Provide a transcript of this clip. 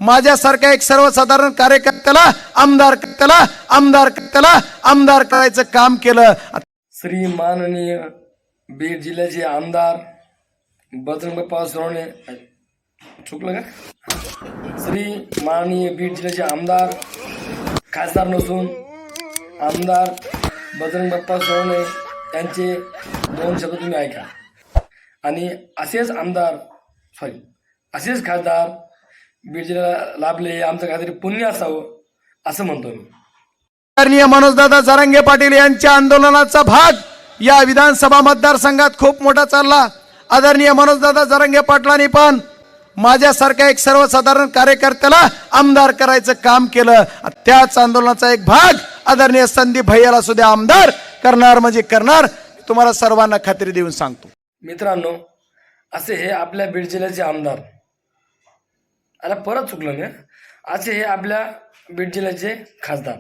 माझ्यासारख्या एक सर्वसाधारण कार्यकर्त्याला आमदार करायचं काम केलं। श्री माननीय बीड जिल्ह्याचे आमदार बजरंग बाप्पा सोनवणे, चुकलं का? श्री माननीय बीड जिल्ह्याचे आमदार खासदार नसून आमदार बजरंग बाप्पा सोनवणे यांचे 2 शब्द तुम्ही ऐका आणि असेच खासदार बीड जिल्ह्याला लाभले, आमचं काहीतरी पुण्य असावं असं म्हणतो मी। आदरणीय मनोजदादा जरांगे पाटील यांच्या आंदोलनाचा भाग या विधानसभा मतदारसंघात खूप मोठा चालला। आदरणीय मनोजदादा जरांगे पाटलांनी पण माझ्यासारख्या एक सर्वसाधारण कार्यकर्त्याला आमदार करायचं काम केलं। त्याच आंदोलनाचा एक भाग आदरणीय संदीप भैयाला सुद्धा आमदार करणार म्हणजे करणार, तुम्हाला सर्वांना खात्री देऊन सांगतो। मित्रांनो, असे हे आपल्या बीड जिल्ह्याचे आमदार, आता परत चुकलं मी, असे हे आपल्या बीड जिल्ह्याचे खासदार